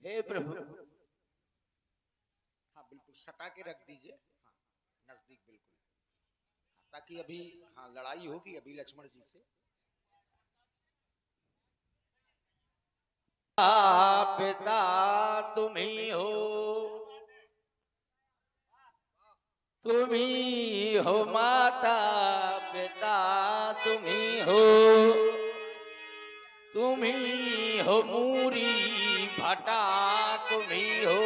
हे प्रभु। हाँ बिल्कुल सटा के रख दीजिए, हाँ नजदीक बिल्कुल, हाँ, ताकि अभी हाँ लड़ाई होगी अभी लक्ष्मण जी से। पिता तुम ही हो, तुम ही हो माता पिता तुम ही हो, तुम ही हो मूरी भटा तुम ही हो,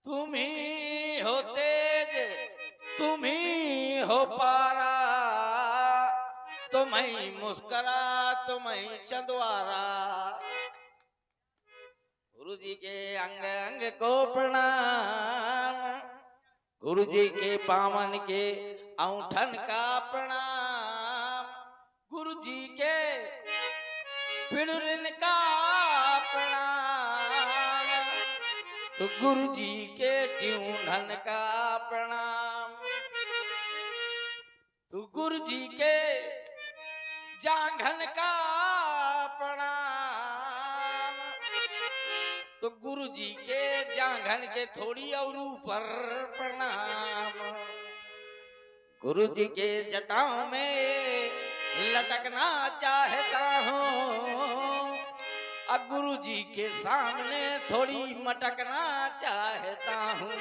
तुम ही हो तेज तुम ही हो पारा, तुम ही मुस्करा तुम ही चंदवारा। गुरु जी के अंग अंग को प्रणाम, गुरु जी के पावन के औंठन का प्रणाम, गुरु जी के पिड़ुरन का प्रणाम, तो गुरु जी के ट्यूनन का प्रणाम, तो गुरु जी के जांघन का प्रणाम, तो गुरु जी के जांघन के थोड़ी और ऊपर प्रणाम, गुरु जी के जटाओं में लटकना चाहता हूँ, अब गुरु जी के सामने थोड़ी मटकना चाहता हूँ,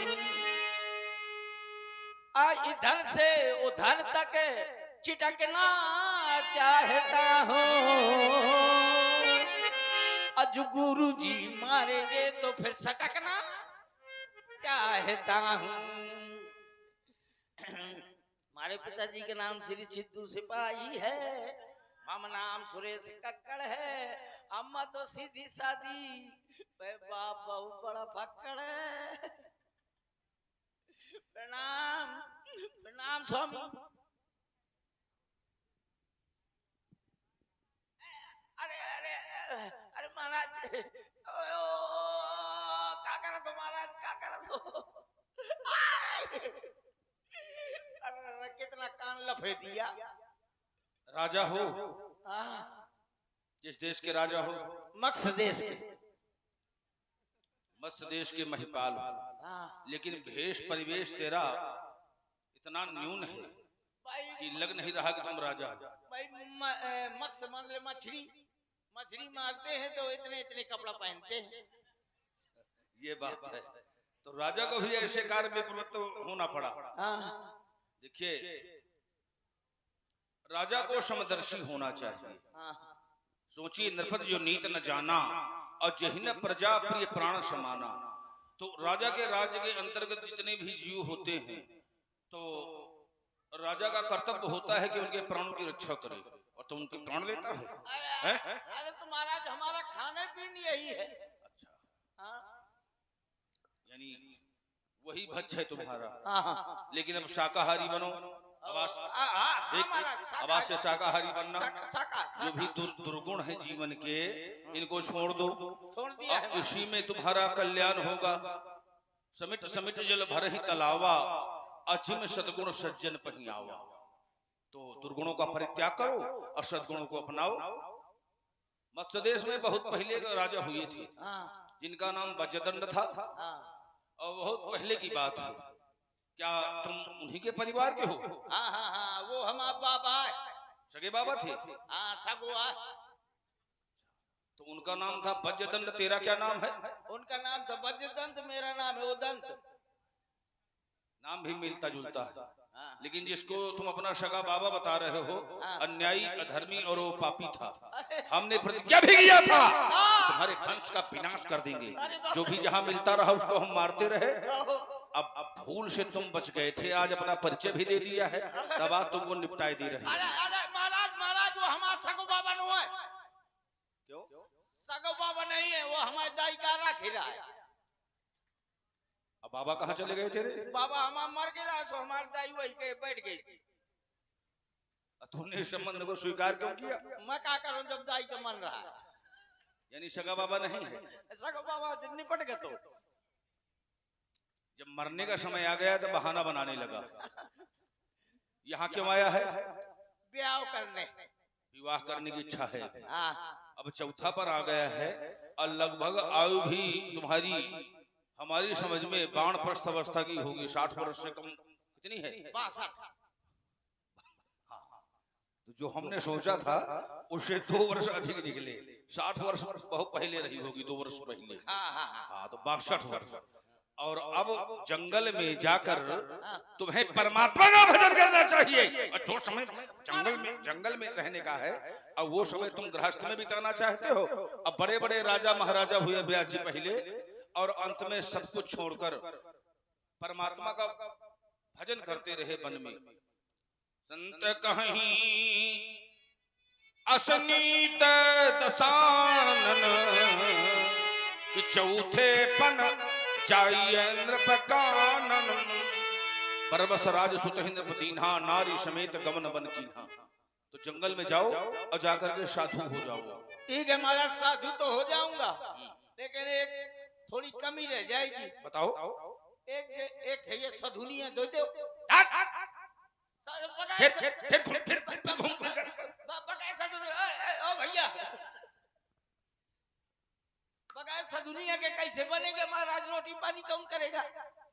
इधर से उधर तक चिटकना चाहता हूँ, आज गुरु जी मारेंगे तो फिर सटकना चाहता हूँ। हमारे पिताजी के नाम श्री सिद्धू सिपाही है, मामा नाम सुरेश कक्कड़ है, अम्मा तो सीधी सादी, बाप बहुत बड़ा फक्कड़ है। प्रणाम प्रणाम स्वामी। अरे अरे अरे महाराज, क्या करा तो महाराज, क्या करा तो, अरे कितना कान लफे दिया। राजा हो, जिस देश के राजा हो, मत्स्य देश के, मत्स्य देश के महिपाल हो, लेकिन भेष परिवेश तेरा इतना न्यून है कि लग नहीं रहा कि तुम राजा हो। भाई मत्स्य मान ले मछली, मछली मारते हैं तो इतने इतने कपड़ा पहनते हैं। ये बात है, तो राजा को भी ऐसे कार्य में प्रवृत्त होना पड़ा। देखिए, राजा को समदर्शी होना चाहिए। सोचिए, नृपत जो नीत न जाना और जहि न प्रजा प्रिय प्राण समाना। तो राजा के राज्य के अंतर्गत जितने भी जीव होते हैं, तो राजा का कर्तव्य होता है कि उनके प्राणों की रक्षा करे, और तो उनके प्राण लेता है। अरे तो महाराज हमारा खाने पीने यही है। अच्छा, यानी वही भक्ष है तुम्हारा। लेकिन अब शाकाहारी बनो, आवाज से शाकाहारी बनना। जो भी दुर्गुण है जीवन के, इनको छोड़ दो, इसी में तुम्हारा कल्याण होगा। समिट समिट जल भर ही तलावा, अजिम सद्गुण सज्जन पहियावा। तो दुर्गुणों का परित्याग करो और सद्गुणों को अपनाओ। मत्स्य देश में बहुत पहले राजा हुए थे जिनका नाम वज्रदंड था, और बहुत पहले की बात है। क्या तुम उन्हीं के परिवार के हो? हाँ हाँ हाँ, वो हमारे बाबा सगे बाबा थे। हाँ सगुआ। तो उनका नाम था वज्रदंड, तेरा क्या नाम है? उनका नाम था वज्रदंत, मेरा नाम है उदंत। नाम भी मिलता जुलता है, लेकिन जिसको तुम अपना सगा बाबा बता रहे हो, अन्यायी, अधर्मी और वो पापी था। हमने प्रतिज्ञा भी किया था तुम्हारे वंश का विनाश कर देंगे। जो भी जहां मिलता रहा उसको हम मारते रहे। अब भूल से तुम बच गए थे, आज अपना परिचय भी दे दिया है, तब आज तुमको निपटाई दे रहे। अरे महाराज वो हमारा सगो बाबा नहीं है। क्यों? सगो बाबा नहीं है, वो हमारे दाई का रख रहा है। अब बाबा कहाँ चले गए तेरे? बाबा हमारा मर गया, सो हमारी दाई वही के बैठ गई थी। तूने इस संबंध को स्वीकार क्यों किया? मैं क्या करूं जब दाई का मन रहा है। यानी सगा बाबा नहीं है। सगा बाबा निपट गए। तो जब मरने का समय आ गया तो बहाना बनाने लगा। यहाँ क्यों आया है? ब्याह करने, विवाह करने की इच्छा है। अब अब चौथा पर आ गया है और लगभग आयु भी तुम्हारी हमारी समझ में बाणप्रस्थ अवस्था की होगी, 60 वर्ष से कम कितनी है? 62। तो जो हमने सोचा था उससे 2 वर्ष अधिक निकले। 60 वर्ष बहुत पहले रही होगी, 2 वर्ष पहले। हाँ, तो 62 वर्ष। और अब जंगल में जाकर तुम्हें परमात्मा का भजन करना चाहिए। और जो समय जंगल में रहने का है, अब वो समय तुम गृहस्थ में बिताना चाहते हो। अब बड़े बड़े राजा महाराजा हुए व्यास जी पहले, और अंत में सब कुछ छोड़कर परमात्मा का भजन करते रहे वन में। संत कहीं असनीत दसानन कि चौथे पन चाहिए नृप कानन। परबस राज सुत नृपदीन्हा नारी समेत गमन बन कीन्हा। तो जंगल में जाओ और जाकर के साधु हो जाओ। ठीक है महाराज, साधु तो हो जाऊंगा, लेकिन एक थोड़ी कमी रह जाएगी। बताओ। एक है ये सधुनिया दो दो। भैया बगैर सदुनिया के कैसे बनेगा महाराज? रोटी पानी कौन करेगा?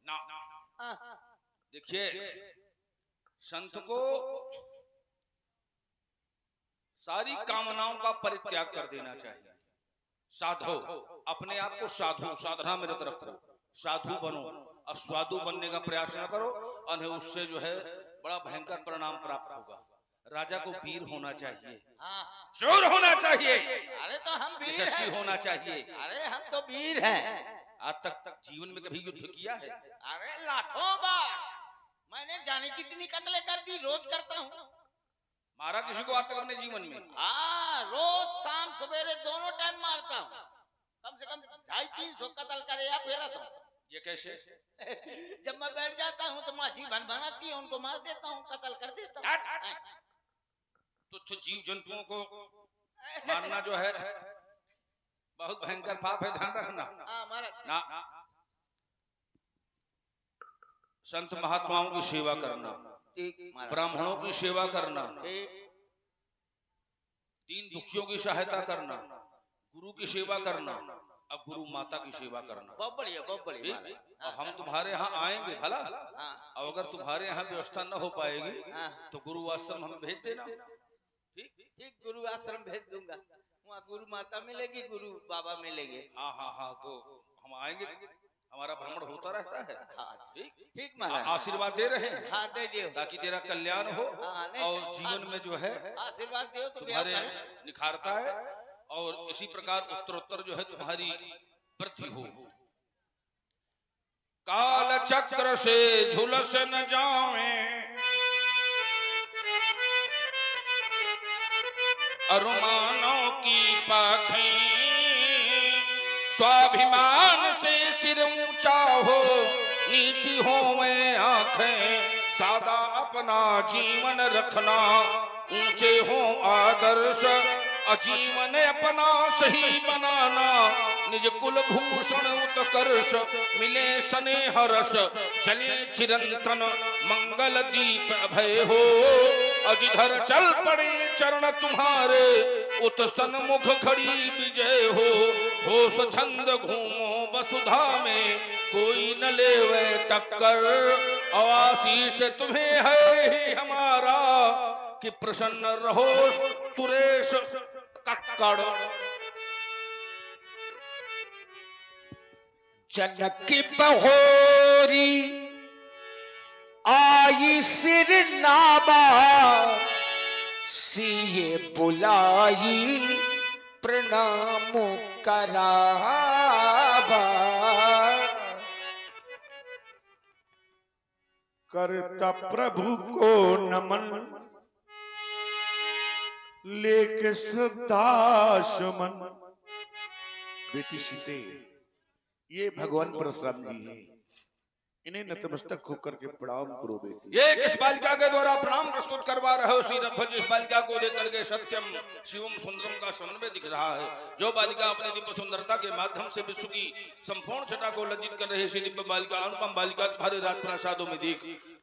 ना देखिए, संत को सारी कामनाओं का परित्याग कर देना चाहिए। साधो, अपने आप को साधु साधना में रत रखो, साधु बनो। और साधु बनने का प्रयास न करो, और उससे जो है बड़ा भयंकर परिणाम प्राप्त होगा। राजा को वीर होना चाहिए, चोर होना चाहिए, अरे तो हम वीर यशस्वी होना चाहिए। अरे हम तो वीर हैं। आज तक जीवन में कभी युद्ध किया है? अरे लाखों बार। मैंने जाने कितनी कत्ले कर दी, रोज करता हूँ। मारा किसी को आज तक अपने जीवन में? रोज शाम सवेरे दोनों टाइम मारता हूँ। कम से कम 250-300 कत्ल करे या फेरा तो। ये कैसे? जब मैं बैठ जाता हूँ तो माछी भन भनाती है, उनको मार देता हूँ, कत्ल कर देता हूँ। तो जीव जंतुओं को मारना जो है बहुत भयंकर पाप है, ध्यान रखना। ना, संत महात्माओं की सेवा करना, ब्राह्मणों की सेवा करना, 3 दुखियों की सहायता करना, गुरु की सेवा करना, अब गुरु माता की सेवा करना। बहुत बढ़िया, बहुत बढ़िया। और हम तुम्हारे यहाँ आएंगे भला, और अगर तुम्हारे यहाँ व्यवस्था न हो पाएगी तो गुरु आश्रम हम भेज देना। ठीक, गुरु आश्रम भेज दूंगा। वहाँ गुरु माता मिलेगी, गुरु बाबा मिलेंगे। हाँ, तो हम आएंगे, हमारा भ्रमण होता रहता है। ठीक महाराज, आशीर्वाद दे रहे हैं। हाँ, दे दियो, ताकि तेरा कल्याण हो और जीवन में जो है आशीर्वाद दियो तो तुम्हारे निखारता है, और इसी प्रकार उत्तरोत्तर जो है तुम्हारी वृद्धि हो। काल चक्र से झुलस न जावे, अरुमानों की पाखें, स्वाभिमान से सिर ऊंचा हो, नीची हो मैं आंखें, सादा अपना जीवन रखना, ऊंचे हो आदर्श, अजीवन अपना सही बनाना, निज कुल भूषण उत्कर्ष, मिले स्नेह रस, चले चिरंतन, मंगल दीप अभय हो, अजिधर चल पड़े चरण तुम्हारे, उत सन्मुख खड़ी विजय हो, होश छंद घूमो वसुधा में, कोई न लेवे टक्कर, आशीष तुम्हें है ही हमारा, कि प्रसन्न रहो सुरेश कक्कड़। जनक बहोरी आई सिर नाबा, सिए बुलाई प्रणाम करावा, करता प्रभु को नमन, लेके सदाशमन। बेटी सीते, ये भगवान परशुराम जी हैं, इन्हें नतमस्तक होकर के प्रणाम करो बेटी। ये किस बालिका के द्वारा प्रणाम प्रस्तुत करवा रहे हो श्री रघुवर? इस बालिका को देख करके सत्यम शिवम सुंदरम का समन्वय दिख रहा है। जो बालिका अपने दिव्य सुंदरता के माध्यम से विश्व की संपूर्ण छटा को लज्जित कर रही है, दिव्य बालिका, अनुपम बालिका तुम्हारे राजप्रासादों में देख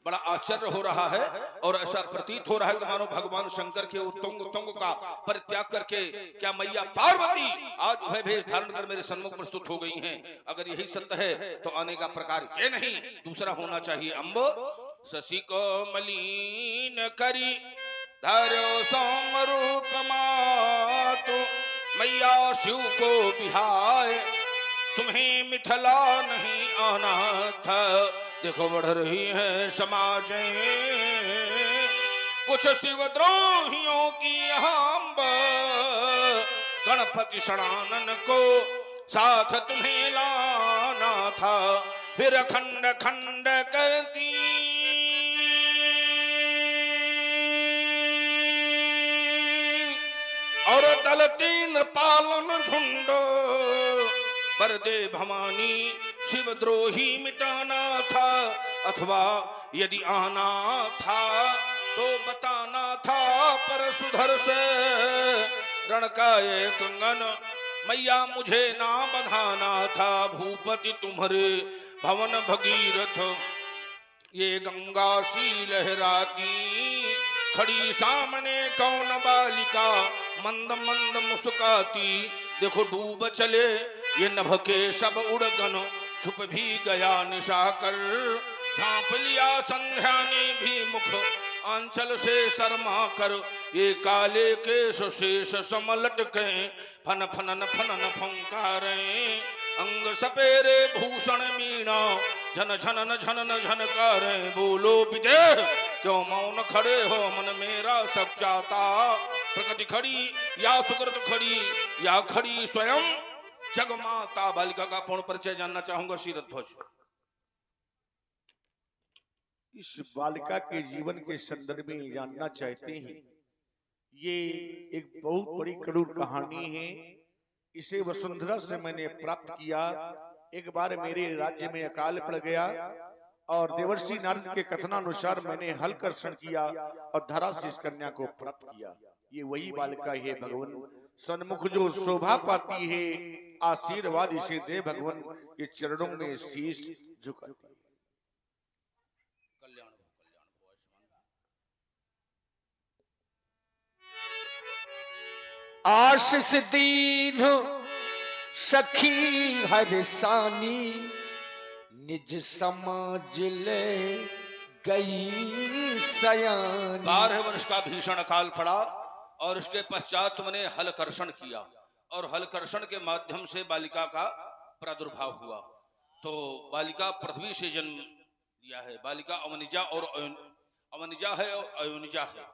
बड़ा आश्चर्य हो रहा है और ऐसा प्रतीत हो रहा है कि मानो भगवान शंकर के उत्तुंग उत्तुंग का परित्याग करके क्या मैया पार्वती आज वह भेष धारण कर मेरे सन्मुख प्रस्तुत हो गई हैं। अगर यही सत्य है तो आने का प्रकार ये नहीं दूसरा होना चाहिए। अम्ब शशि को मलिन करी धरो सोम रूप मातु मैया शिव को बिहाय तुम्हें मिथिला नहीं आना था। देखो बढ़ रही है समाजें कुछ शिवद्रोहियों की अहम गणपति शणानन को साथ तुम्हें लाना था फिर खंड खंड करती और दल तीन पालन झुंड बरदे भवानी शिवद्रोही मिटाना था अथवा यदि आना था तो बताना था पर सुधर से रण का एक कंगन मैया मुझे ना बंधाना था। भूपति तुम्हारे भवन भगीरथ ये गंगा सी लहराती खड़ी सामने कौन बालिका मंद मंद मुस्काती। देखो डूब चले ये नभ के सब उड़गन छुप भी गया निशा कर झांप लिया संध्या ने भी मुख आंचल से शर्मा कर ये काले के शेष समलट के फन फनन फनन फंकारे अंग सपेरे भूषण मीणा झन झनन झनन झनकारे। बोलो पिते क्यों मौन खड़े हो मन मेरा सब चाहता प्रकृति खड़ी या सुकृत खड़ी या खड़ी स्वयं जगमाता। बालिका का पूर्ण परिचय जानना चाहूंगा शीरथ ध्वज। इस बालिका के जीवन के संदर्भ में जानना चाहते हैं। ये एक बहुत बड़ी कड़ू कहानी है। इसे वसुंधरा से मैंने प्राप्त किया। एक बार मेरे राज्य में अकाल पड़ गया और देवर्षि नारद के कथनानुसार मैंने हल कर्षण किया और धरा से इस कन्या को प्राप्त किया। ये वही बालिका है भगवान सन्मुख जो शोभा पाती है। आशीर्वाद इसे दे भगवान ये चरणों में शीश झुकाती है। आशीष दीन सखी हरसानी निज समाज ले गई सयानी। 12 वर्ष का भीषण अकाल पड़ा और उसके पश्चात तुमने हल कर्षण किया और हल कर्षण के माध्यम से बालिका का प्रादुर्भाव हुआ। तो बालिका पृथ्वी से जन्म लिया है। बालिका अवनिजा और अवनिजा है और अयोनिजा है।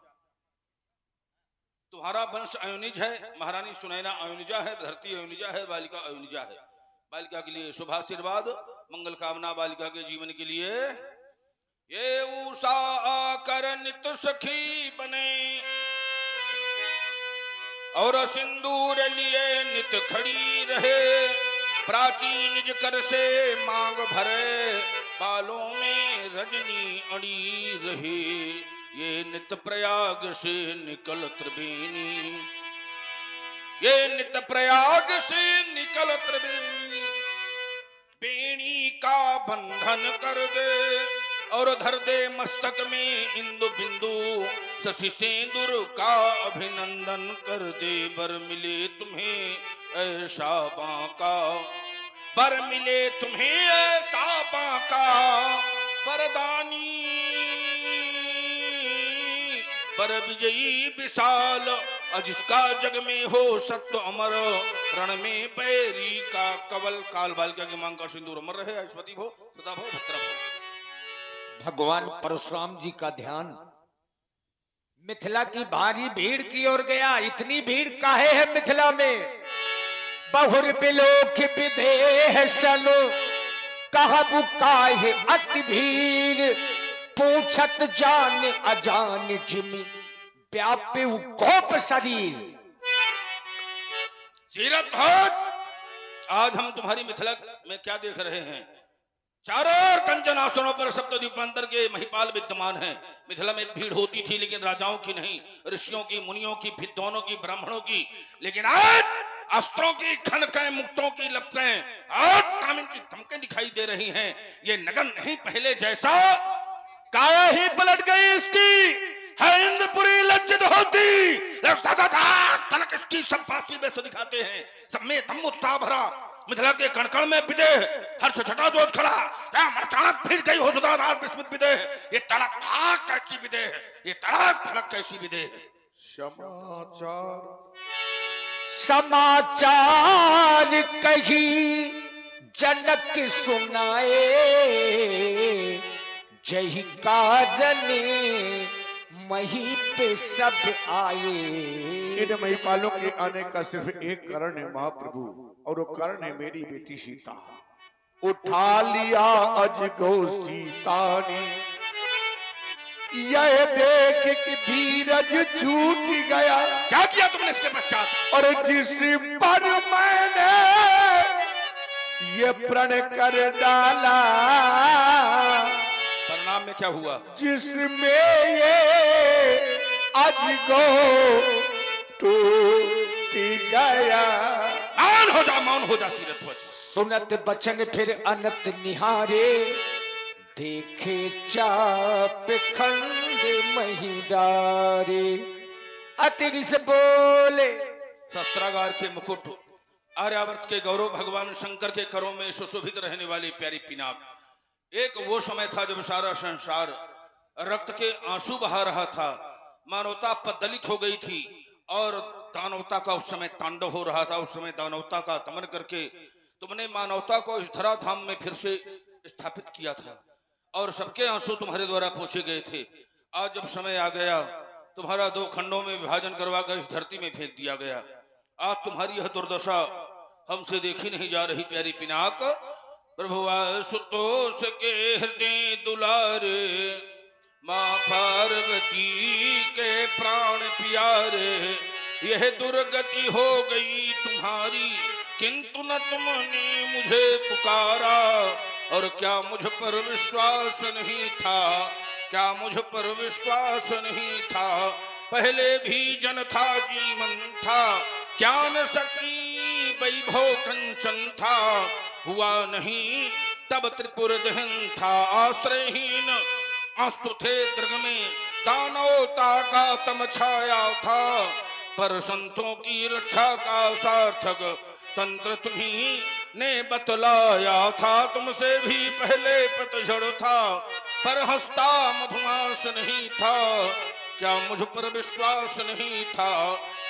तुम्हारा वंश अयोनिज है। महारानी सुनैना अयोनिजा है, धरती अयोनिजा है, बालिका अयोनिजा है। बालिका के लिए शुभ आशीर्वाद मंगल कामना बालिका के जीवन के लिए। ये उषा आकर नित सखी बने और सिंदूर लिए नित खड़ी रहे। प्राचीन निज कर से मांग भरे बालों में रजनी अड़ी रहे। ये नित प्रयाग से निकल त्रिवेणी, ये नित प्रयाग से निकल त्रिवेणी। बेणी का बंधन कर दे और धर दे मस्तक में इंदु बिंदु। शशि सेंदुर का अभिनंदन कर दे। बर मिले तुम्हें ऐसा बांका, बर मिले तुम्हें ऐसा बांका। बरदानी बर विजयी विशाल जिसका जग में हो सत्य अमर। रण में पैरी का कवल काल। बालिका की मांग का सिंदूर अमर रहे। अस्पति भो सदा भो भद्र भो। भगवान परशुराम जी का ध्यान मिथिला की भारी भीड़ की ओर गया। इतनी भीड़ काहे है मिथिला में? बहुर बिलोक विदेह सन कहबु काहे अति भीड़। पूछत जान अजान जिमि व्यापे कोप शरीर। शीरथ ध्वज, आज हम तुम्हारी मिथिला में क्या देख रहे हैं? चारों कंचन आसनों पर सप्तद्वीपांतर के महिपाल विद्यमान हैं। मिथिला में भीड़ होती थी लेकिन राजाओं की नहीं, ऋषियों की, मुनियों की, विद्वानों की, ब्राह्मणों की। लेकिन आज अस्त्रों की खनकें, मुक्तों की लपटें और कामिन की धमकें दिखाई दे रही हैं। ये नगर नहीं पहले जैसा काया ही पलट गई इसकी, है इंद्रपुरी लज्जित होती, तलक इसकी संपासी में तो दिखाते हैं, सब में दम उत्साह भरा, मिथिला के कण-कण में विदेह, हर्ष छटा जोश खड़ा, क्या मचानक फिर गई हो सुधार विस्मित विदेह, ये तड़क भाग कैसी विदेह, ये तड़क भड़क कैसी विदेह। समाचार कही जनक सुनाए, जही कारण मही पे सब आए। इन महिपालों के आने का सिर्फ एक कारण है महाप्रभु, और वो कारण है मेरी बेटी सीता। उठा लिया अजगो सीता ने, यह देख कि धीरज छूट गया। क्या किया तुमने इसके पश्चात? और जिस पर मैंने ये प्रण कर डाला, परिणाम में क्या हुआ? जिसमें ये अजगो टूट गया। मौन हो जा सीरध्वज। सुनत बचन फिर अनत निहारे, देखे चाप खंड महिदारे। अतिरिस बोले शस्त्रागार के मुकुट, आर्यावर्त के गौरव, भगवान शंकर के करों में सुशोभित रहने वाली प्यारी पिनाक। एक वो समय था जब सारा संसार रक्त के आंसू बहा रहा था, मानवता पददलित हो गई थी और दानवता का उस समय तांडव हो रहा था। उस समय दानवता का दमन करके तुमने मानवता को इस धराधाम में फिर से स्थापित किया था और सबके आंसू तुम्हारे द्वारा पोंछे गए थे। आज जब समय आ गया, तुम्हारा दो खंडों में विभाजन करवा कर इस धरती में फेंक दिया गया। आज तुम्हारी यह दुर्दशा हमसे देखी नहीं जा रही प्यारी पिनाक। प्रभु आशुतोष के हृदय दुलारे, माँ पार्वती के प्राण प्यारे, यह दुर्गति हो गई तुम्हारी, किंतु न तुमने मुझे पुकारा। और क्या मुझ पर विश्वास नहीं था, क्या मुझ पर विश्वास नहीं था, पहले भी जन था जीवन था, ज्ञान शक्ति वैभव कंचन था, हुआ नहीं तब त्रिपुर दहन था। आश्रयहीन अस्तु थे दृग में, दानवता का तम छाया था, पर संतों की रक्षा का सार्थक तंत्र तुम्ही ने बतलाया था। तुमसे भी पहले पतझड़ था, पर हंसता मधुमास नहीं था, क्या मुझ पर विश्वास नहीं था,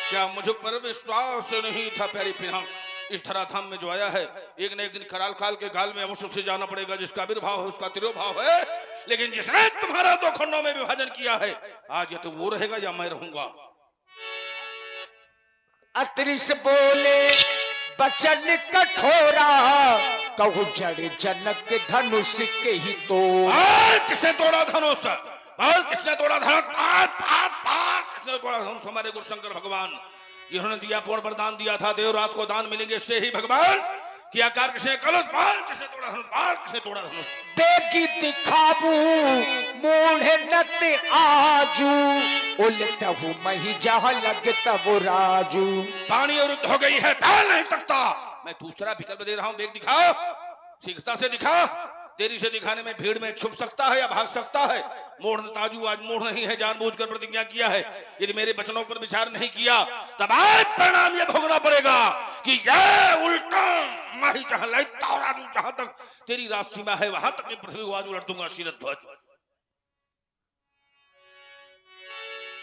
क्या मुझ पर विश्वास नहीं था। प्यारी पिनाक, इस धराधाम में जो आया है, एक न एक दिन कराल काल के गाल में अवश्य से जाना पड़ेगा। जिसका आविर्भाव है उसका तिरोभाव है, लेकिन जिसने तुम्हारा दो खंडों में विभाजन किया है, आज या तो वो रहेगा या मैं रहूंगा। अत्रिस बोले बचन कठोरा, कहु जड़ जनक धनुष के ही तो। किसने तोड़ा धनुष? किसने तोड़ा धनुष? किसने तोड़ा धनुष? हमारे गुरु शंकर भगवान जिन्होंने दिया पूर्ण वरदान दिया था, देव रात को दान मिलेंगे से ही भगवान की आकार किसने कलश बाल, किसने तोड़ा धनुष? बाल किसने तोड़ा धनुष? बेगी दिखाबू मूढ़े नत आजू, उलटहु मही जहाँ लगता वो राजू। पानी अवरुद्ध हो गई है, डाल नहीं सकता। मैं दूसरा विकल्प दे रहा हूं, बेग दिखा, शीघ्रता से दिखा। देरी से दिखाने में भीड़ में छुप सकता है या भाग सकता है। मूढ़ ताजू आज मूढ़ नहीं है, जानबूझकर प्रतिज्ञा किया है। यदि मेरे वचनों पर विचार नहीं किया तब आज परिणाम यह भोगना पड़ेगा कि यह उल्टा माही जहां लैता और आजू जहां तक तेरी राज सीमा है वहां तक पृथ्वी को आज उलट दूंगा। शीरध्वज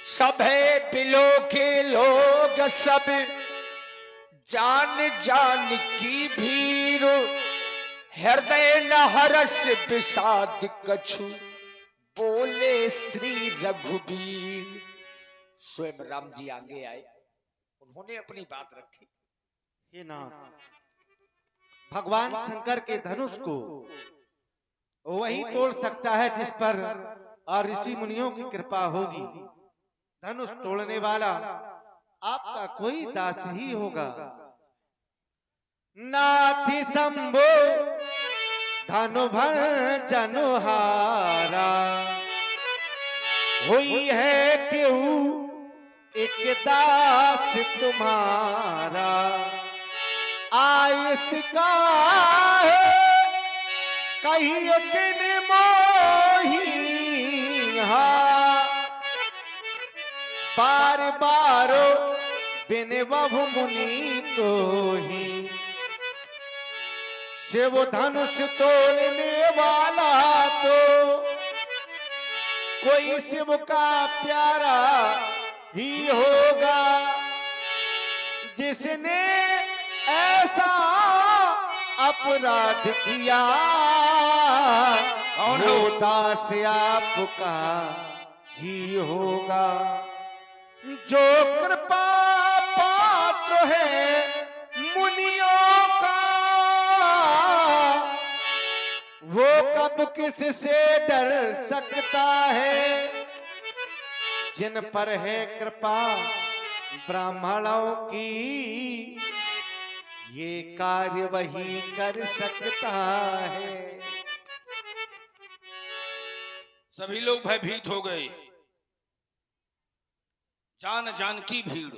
सभे बिलो के लोग सब जान जान की भीड़, हृदय न हरस विषाद कछु, बोले श्री रघुबीर। स्वयं राम जी आगे आए, उन्होंने अपनी बात रखी। हे नाथ, भगवान शंकर के धनुष को वही तोड़ सकता है जिस पर ऋषि मुनियों की कृपा होगी। धनुष तोड़ने वाला आपका कोई दास ही होगा। नाथि शंभो धनु भर जनुहारा, हुई है केहू एक दास तुम्हारा। आयस का कही किन मोही, सिन्हा बार बार बिन बहु मुनि तो ही शिव धनुष तोड़ने वाला तो कोई शिव का प्यारा ही होगा, जिसने ऐसा अपराध किया वो दास आपका ही होगा। जो कृपा पात्र है मुनियों का वो कब किससे डर सकता है, जिन पर है कृपा ब्राह्मणों की ये कार्य वही कर सकता है। सभी लोग भयभीत हो गए। जान जान की भीड़।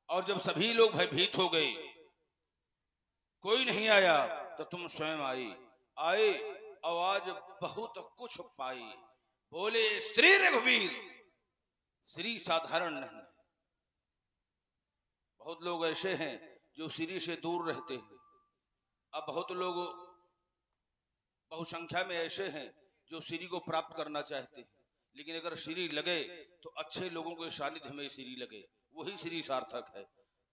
और जब सभी लोग भयभीत हो गए, कोई नहीं आया तो तुम स्वयं आए आवाज बहुत कुछ पाई। बोले स्त्री रघुवीर, श्री साधारण नहीं। बहुत लोग ऐसे हैं जो श्री से दूर रहते हैं। अब बहुत लोग बहुसंख्या में ऐसे हैं जो श्री को प्राप्त करना चाहते हैं, लेकिन अगर श्री लगे तो अच्छे लोगों के सानिध्य में श्री लगे, वही श्री सार्थक है।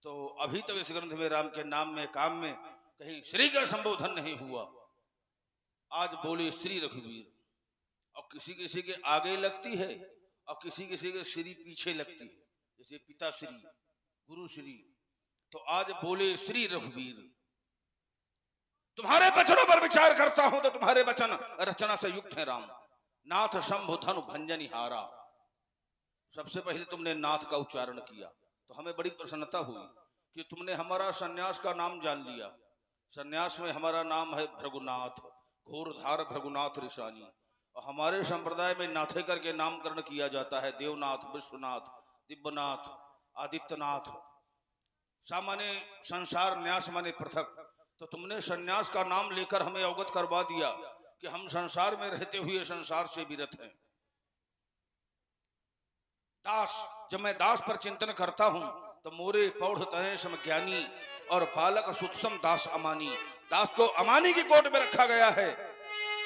तो अभी तक इस ग्रंथ में राम के नाम में काम में कहीं श्री का संबोधन नहीं हुआ। आज बोले श्री रघुवीर, और किसी किसी के आगे लगती है और किसी किसी के श्री पीछे लगती है, जैसे पिता श्री, गुरु श्री। तो आज बोले श्री रघुवीर। तुम्हारे वचनों पर विचार करता हूं तो तुम्हारे वचन रचना से युक्त है राम। नाथ शंभु धनु भंजनिहारा। सबसे पहले तुमने नाथ का उच्चारण किया तो हमें बड़ी प्रसन्नता हुई कि तुमने हमारा सन्यास का नाम जान लिया। सन्यास में हमारा नाम है भृगुनाथ, घोरधार भृगुनाथ ऋषानी। और हमारे संप्रदाय में नाथेकर के नामकरण किया जाता है, देवनाथ, विश्वनाथ, दिव्यनाथ, आदित्यनाथ। सामान्य संसार न्यास माने पृथक। तो तुमने सन्यास का नाम लेकर हमें अवगत करवा दिया कि हम संसार में रहते हुए संसार से विरत हैं। दास, जब मैं दास पर चिंतन करता हूं तो मोरे पौढ़ तहे सम ज्ञानी और बालक सुतसम दास अमानी। दास को अमानी की कोट में रखा गया है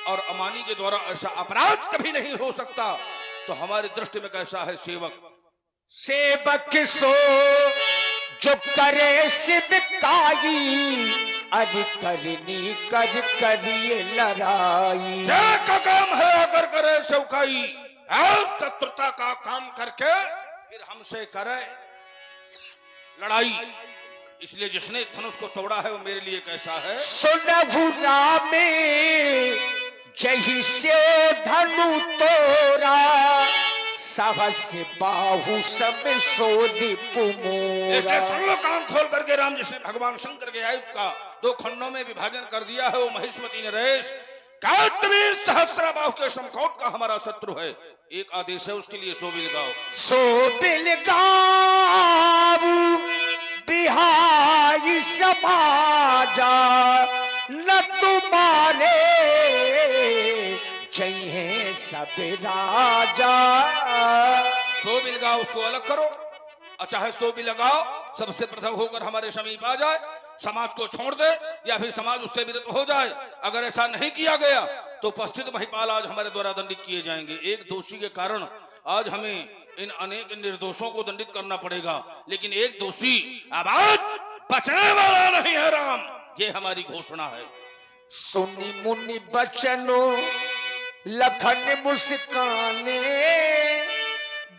और अमानी के द्वारा ऐसा अपराध कभी नहीं हो सकता। तो हमारी दृष्टि में कैसा है सेवक? सेवक सो जो करे शिवकाई, अरे करनी कर करिए लड़ाई। का काम है अगर करे सेवकाई, शत्रुता का काम करके फिर हमसे करे लड़ाई। इसलिए जिसने धनुष को तोड़ा है वो मेरे लिए कैसा है? सुनहु में जही से धनु तोरा, सहस बाहु सब सोधि पुमोरा। इसलिए सुन लो कान खोल करके, राम जिसने भगवान शंकर के आयुध का 2 खंडों में विभाजन कर दिया है वो महिष्मती नरेश कार्तवीर सहस्त्रबाहु के समकोट का हमारा शत्रु है। एक आदेश है उसके लिए, सोबिल गाओ। सोबिल गाओ बिहाई समाजा, न तुम्हारे जय सब राजा। सोबिल गाओ उसको अलग करो, चाहे सोबिल लगाओ सबसे पृथक होकर हमारे समीप आ जाए, समाज को छोड़ दे या फिर समाज उससे विरत हो जाए। अगर ऐसा नहीं किया गया तो उपस्थित महिपाल आज हमारे द्वारा दंडित किए जाएंगे। एक दोषी के कारण आज हमें इन अनेक निर्दोषों को दंडित करना पड़ेगा, लेकिन एक दोषी अब आज बचने वाला नहीं है राम, ये हमारी घोषणा है। सुनी मुनि बचनो लखन मुस्काने,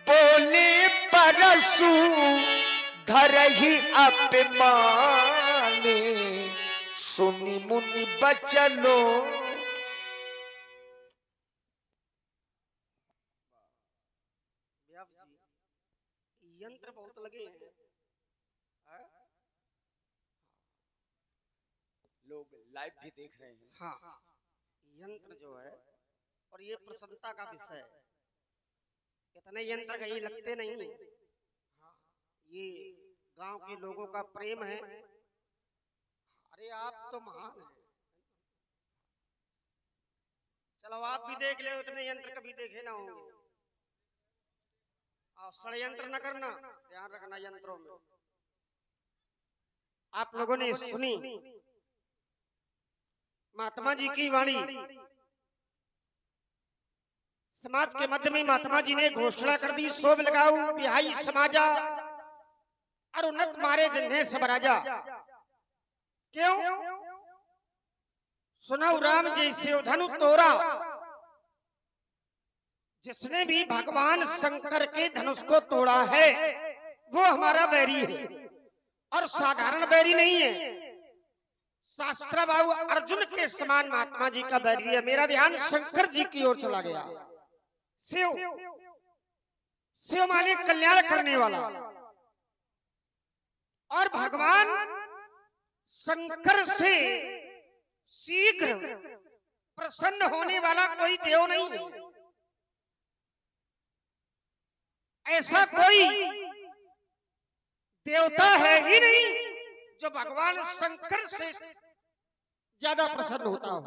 बोले परसु घर ही अपमाने। सुनी मुनि बचनो। यंत्र बहुत लगे हैं, लोग लाइव भी देख रहे हैं। हाँ, यंत्र जो है और ये प्रसन्नता का विषय है। इतने यंत्र कहीं लगते नहीं, ये गांव के लोगों का प्रेम है। अरे आप तो महान हैं, चलो आप भी देख ले, उतने यंत्र कभी देखे ना होंगे। और षड्यंत्र न करना, ध्यान रखना यंत्रों में। आप लोगों ने सुनी महात्मा जी की वाणी। समाज के मध्य में महात्मा जी ने घोषणा कर दी, सोब लगाऊ बिहाई समाजा और उन्नत मारे जिन्हें सब राजा। क्यों? सुनाऊ राम जैसे धनु तोरा। जिसने भी भगवान शंकर के धनुष को तोड़ा है वो हमारा बैरी है, और साधारण बैरी नहीं है। शास्त्र बाबू अर्जुन के समान महात्मा जी का बैरी है। मेरा ध्यान शंकर जी की ओर चला गया। शिव, शिव माने कल्याण करने वाला, और भगवान शंकर से शीघ्र प्रसन्न होने वाला कोई देव नहीं है। ऐसा कोई देवता है ही नहीं जो भगवान शंकर से ज्यादा प्रसन्न होता हो।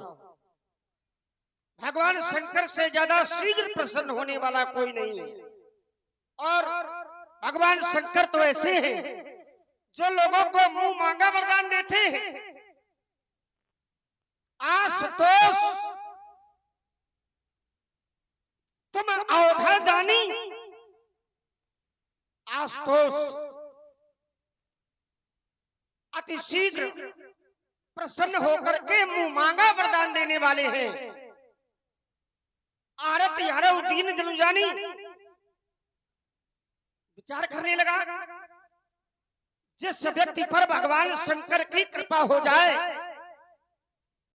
भगवान शंकर से ज्यादा शीघ्र प्रसन्न होने वाला कोई नहीं है। और भगवान शंकर तो ऐसे हैं जो लोगों को मुंह मांगा वरदान देते हैं। आशुतोष तुम अवधर दानी, आशुतोष अति शीघ्र प्रसन्न होकर के मुंह मांगा वरदान देने वाले हैं। आरत यारो दीन जनुजानी विचार करने लगा, जिस व्यक्ति पर भगवान शंकर की कृपा हो जाए